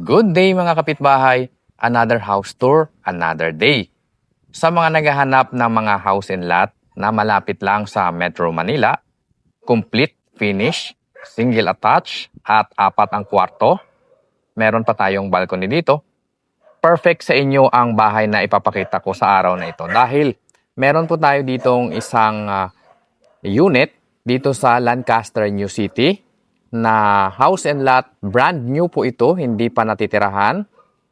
Good day mga kapitbahay, another house tour, another day. Sa mga naghahanap ng mga house and lot na malapit lang sa Metro Manila, complete, finish, single attached at 4 ang kwarto, meron pa tayong balcony dito. Perfect sa inyo ang bahay na ipapakita ko sa araw na ito dahil meron po tayo ditong isang unit dito sa Lancaster, New City na house and lot. Brand new po ito, hindi pa natitirahan.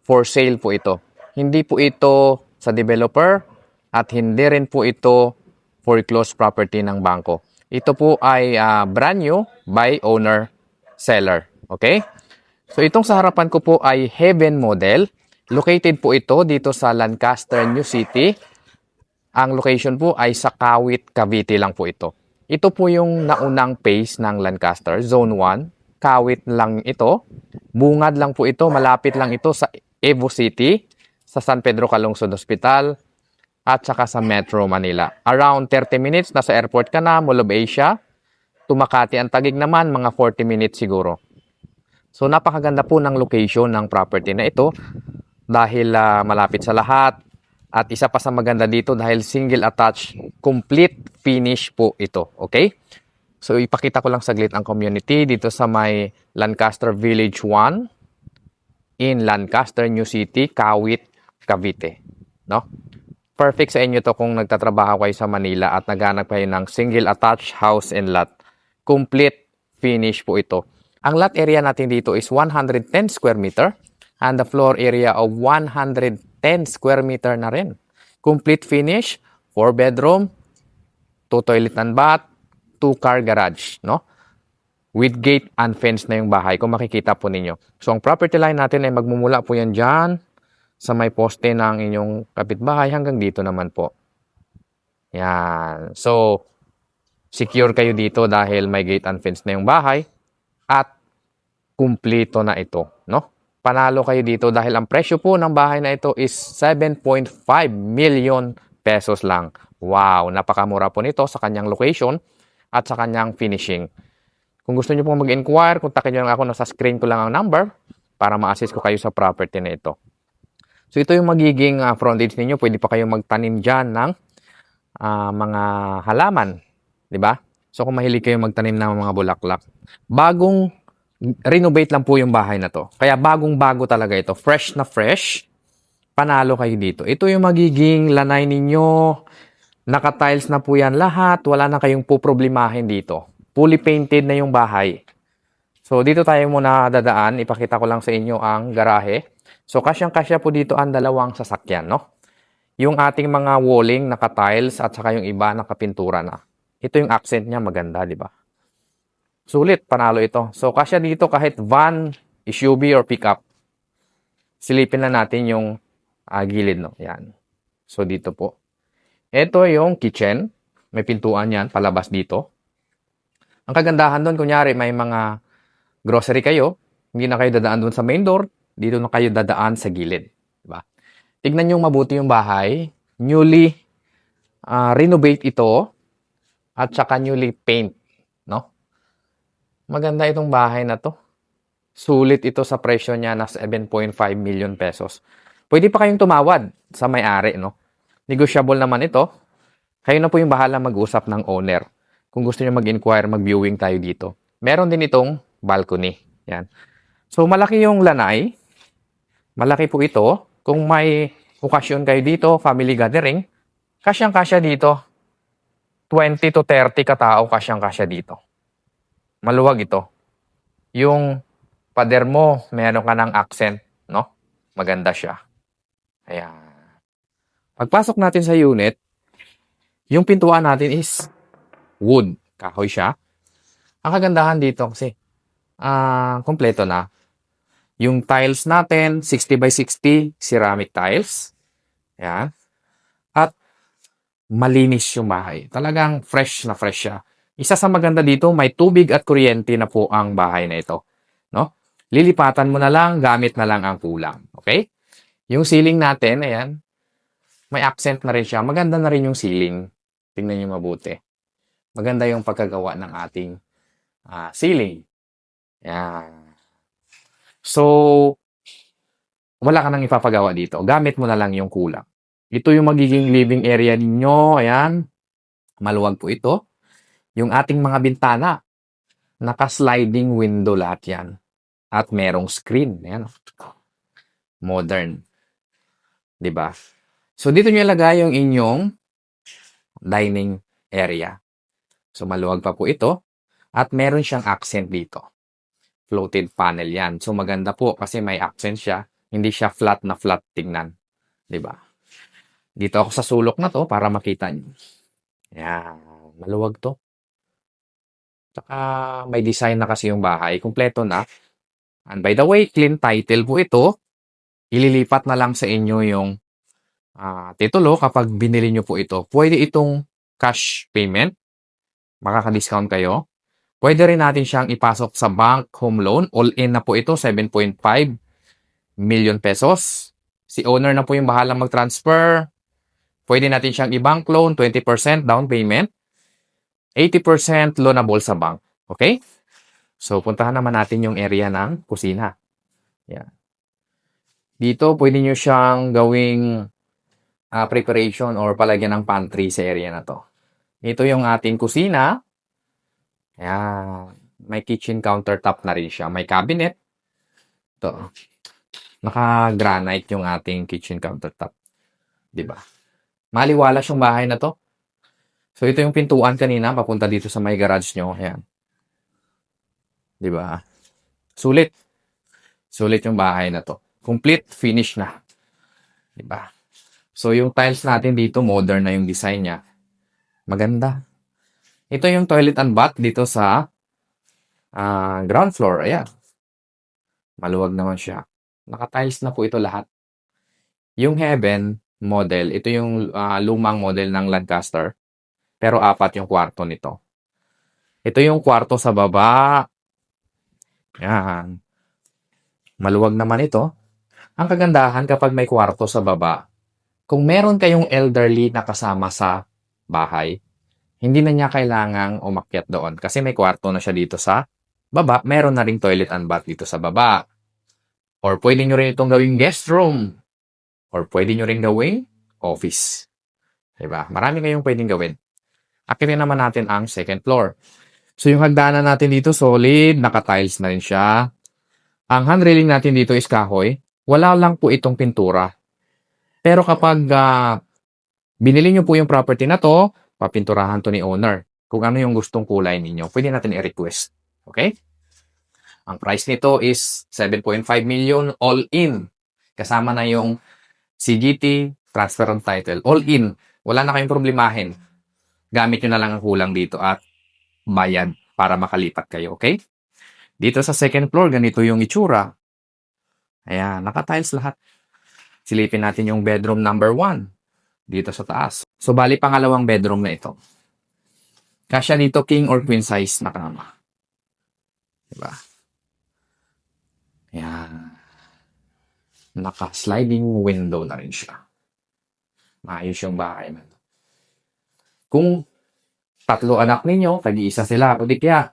For sale po ito. Hindi po ito sa developer at hindi rin po ito foreclosed property ng bangko. Ito po ay brand new by owner seller. Okay? So itong sa harapan ko po ay Heaven Model. Located po ito dito sa Lancaster, New City. Ang location po ay sa Kawit, Cavite lang po ito. Ito po yung naunang phase ng Lancaster, Zone 1. Kawit lang ito. Bungad lang po ito. Malapit lang ito sa Evo City, sa San Pedro Calungsod Hospital, at saka sa Metro Manila. Around 30 minutes, nasa airport ka na, Mall of Asia. Tumakati ang Taguig naman, mga 40 minutes siguro. So napakaganda po ng location ng property na ito dahil malapit sa lahat. At isa pa sa maganda dito dahil single attached, complete finish po ito. Okay? So ipakita ko lang saglit ang community dito sa may Lancaster Village 1 in Lancaster, New City, Kawit, Cavite. No? Perfect sa inyo to kung nagtatrabaho kayo sa Manila at naghanap kayo ng single attached house and lot. Complete finish po ito. Ang lot area natin dito is 110 square meter and the floor area of 110 square meter na rin. Complete finish, 4 bedroom, 2 toilet and bath, 2 car garage, no? With gate and fence na yung bahay, kung makikita po ninyo. So, ang property line natin ay magmumula po yan dyan sa may poste ng inyong kapitbahay hanggang dito naman po. Yan. So, secure kayo dito dahil may gate and fence na yung bahay at kumpleto na ito, no? Panalo kayo dito dahil ang presyo po ng bahay na ito is 7.5 million pesos lang. Wow, napakamura po nito sa kanyang location at sa kanyang finishing. Kung gusto niyo pong mag-inquire, kontakin niyo lang ako, nasa screen ko lang ang number para ma-assist ko kayo sa property na ito. So ito yung magiging frontage ninyo. Pwede pa kayong magtanim dyan ng mga halaman, di ba? So kung mahilig kayo magtanim ng mga bulaklak, bagong renovate lang po yung bahay na to. Kaya bagong-bago talaga ito. Fresh na fresh. Panalo kayo dito. Ito yung magiging lanay ninyo. Naka-tiles na po yan lahat. Wala na kayong poproblemahin dito. Fully painted na yung bahay. So, dito tayo muna dadaan. Ipakita ko lang sa inyo ang garahe. So, kasyang-kasya po dito ang dalawang sasakyan, no? Yung ating mga walling, naka-tiles, at saka yung iba, nakapintura na. Ito yung accent niya, maganda, di ba? Sulit, panalo ito. So, kasya dito kahit van, SUV, or pickup. Silipin na natin yung gilid, no? Yan. So, dito po. Ito yung kitchen. May pintuan yan, palabas dito. Ang kagandahan doon, kunyari, may mga grocery kayo. Hindi na kayo dadaan doon sa main door. Dito na kayo dadaan sa gilid. Diba? Tignan nyo mabuti yung bahay. Newly renovate ito. At saka newly paint. No? Maganda itong bahay na to. Sulit ito sa presyo niya na 7.5 million pesos. Pwede pa kayong tumawad sa may-ari, no? Negotiable naman ito. Kayo na po yung bahala mag-usap ng owner. Kung gusto niyo mag-inquire, mag-viewing tayo dito. Meron din itong balcony. Yan. So, malaki yung lanay. Malaki po ito. Kung may okasyon kayo dito, family gathering, kasyang-kasya dito. 20 to 30 katao kasyang-kasya dito. Maluwag ito. Yung pader mo, meron ka ng accent, no? Maganda siya. Ayan. Pagpasok natin sa unit, yung pintuan natin is wood. Kahoy siya. Ang kagandahan dito kasi, kompleto na. Yung tiles natin, 60 by 60, ceramic tiles. Ayan. At malinis yung bahay. Talagang fresh na fresh siya. Isa sa maganda dito, may tubig at kuryente na po ang bahay na ito. No? Lilipatan mo na lang, gamit na lang ang kulang. Okay? Yung ceiling natin, ayan, may accent na rin siya. Maganda na rin yung ceiling. Tingnan nyo mabuti. Maganda yung pagkagawa ng ating ceiling. Ayan. So, wala ka nang ipapagawa dito. Gamit mo na lang yung kulang. Ito yung magiging living area ninyo. Ayan. Maluwag po ito. Yung ating mga bintana. Naka-sliding window lahat yan. At merong screen. Ayan. Modern. 'Di ba? So, dito nyo ilagay yung inyong dining area. So, maluwag pa po ito. At meron siyang accent dito. Floated panel yan. So, maganda po kasi may accent siya. Hindi siya flat na flat tingnan. 'Di ba? Dito ako sa sulok na to para makita nyo. Yan. Maluwag to. Tsaka may design na kasi yung bahay. Kumpleto na. And by the way, clean title po ito. Ililipat na lang sa inyo yung titulo kapag binili nyo po ito. Pwede itong cash payment. Makaka-discount kayo. Pwede rin natin siyang ipasok sa bank home loan. All-in na po ito, 7.5 million pesos. Si owner na po yung bahalang mag-transfer. Pwede natin siyang i-bank loan, 20% down payment. 80% loanable sa bank. Okay? So, puntahan naman natin yung area ng kusina. Yan. Dito, pwede nyo siyang gawing preparation or palagyan ng pantry sa area na to. Ito yung ating kusina. Ayan. May kitchen countertop na rin siya. May cabinet. Ito. Naka-granite yung ating kitchen countertop. Diba? Maliwalas yung bahay na to. So, ito yung pintuan kanina. Papunta dito sa may garage nyo. Ayan. Diba? Sulit. Sulit yung bahay na to. Complete finish na. Diba? So, yung tiles natin dito, modern na yung design niya. Maganda. Ito yung toilet and bath dito sa ground floor. Ayan. Maluwag naman siya. Naka-tiles na po ito lahat. Yung heaven model, ito yung lumang model ng Lancaster. Pero 4 yung kwarto nito. Ito yung kwarto sa baba. Ayan. Maluwag naman ito. Ang kagandahan kapag may kwarto sa baba, kung meron kayong elderly na kasama sa bahay, hindi na niya kailangang umakyat doon kasi may kwarto na siya dito sa baba. Meron na ring toilet and bath dito sa baba. Or pwede nyo rin itong gawing guest room. Or pwede nyo rin gawing office. Diba? Marami kayong pwedeng gawin. Akitin naman natin ang second floor. So yung hagdanan natin dito solid, naka-tiles na rin siya. Ang handrailing natin dito is kahoy. Wala lang po itong pintura. Pero kapag binili nyo po yung property na to, papinturahan to ni owner. Kung ano yung gustong kulay ninyo, pwede natin i-request. Okay? Ang price nito is 7.5 million all in. Kasama na yung CGT, transfer on title. All in. Wala na kayong problemahin. Gamit nyo na lang ang kulang dito at bayad para makalipat kayo. Okay? Dito sa second floor, ganito yung itsura. Ayan, naka-tiles lahat. Silipin natin yung bedroom number 1 dito sa taas. So, bali pangalawang bedroom na ito. Kasya dito king or queen size na kama. Diba? Ayan. Naka-sliding window na rin siya. Maayos yung bahay na ito. Kung 3 anak ninyo, tag-iisa sila. O di kaya,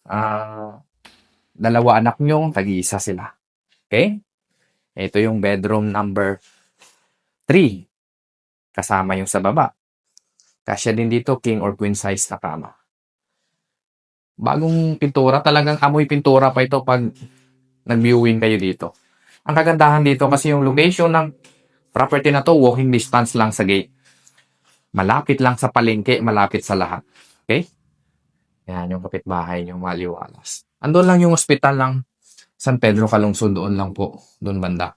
2 anak nyo, tag-iisa sila. Okay? Ito yung bedroom number 3. Kasama yung sa baba. Kasya din dito, king or queen size na kama. Bagong pintura, talagang amoy pintura pa ito pag nag-viewing kayo dito. Ang kagandahan dito kasi yung location ng property na to, walking distance lang sa gate. Malapit lang sa palengke, malapit sa lahat. Okay? Yan yung kapitbahay nyo, maliwalas. Andun lang yung hospital ng San Pedro Calungsod, doon lang po. Doon banda.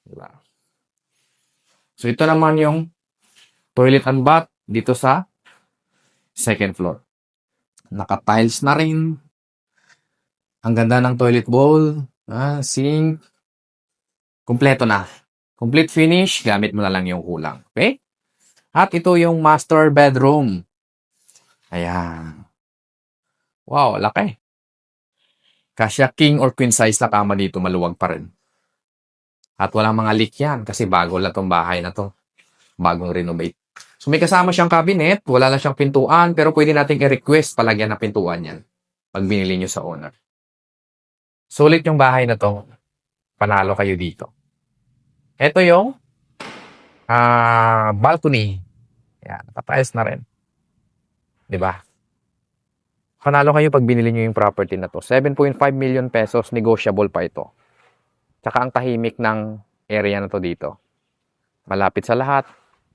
Diba? So, ito naman yung toilet and bath dito sa second floor. Naka-tiles na rin. Ang ganda ng toilet bowl. Sink. Kompleto na. Complete finish. Gamit mo na lang yung kulang. Okay? At ito yung master bedroom. Ayan. Wow, laki. Kasya king or queen size na kama dito, maluwag pa rin. At walang mga leak yan kasi bago lang tong bahay na to. Bagong renovate. So may kasama siyang cabinet, wala lang siyang pintuan, pero pwede nating i-request palagyan ng pintuan yan pag binili nyo sa owner. Sulit yung bahay na to. panalo kayo dito. Ito yung balcony. Yan, papayos na rin. 'Di ba? Panalo kayo pag binili nyo yung property na to. 7.5 million pesos, negotiable pa ito. Tsaka ang tahimik ng area na to dito. Malapit sa lahat.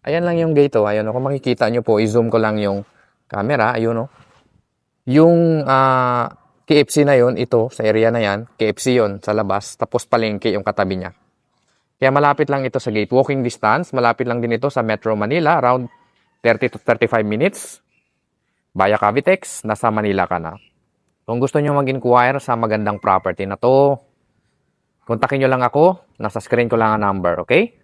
Ayan lang yung gate, oh. Ayun, kung makikita nyo po, i-zoom ko lang yung camera. Ayun, oh. Yung KFC na yun, ito, sa area na yan, KFC yun, sa labas. Tapos palengke yung katabi niya. Kaya malapit lang ito sa gate. Walking distance, malapit lang din ito sa Metro Manila. Around 30 to 35 minutes. Via Cavitex, nasa Manila ka na. Kung gusto nyo mag-inquire sa magandang property na to, kontakin nyo lang ako. Nasa screen ko lang ang number, okay?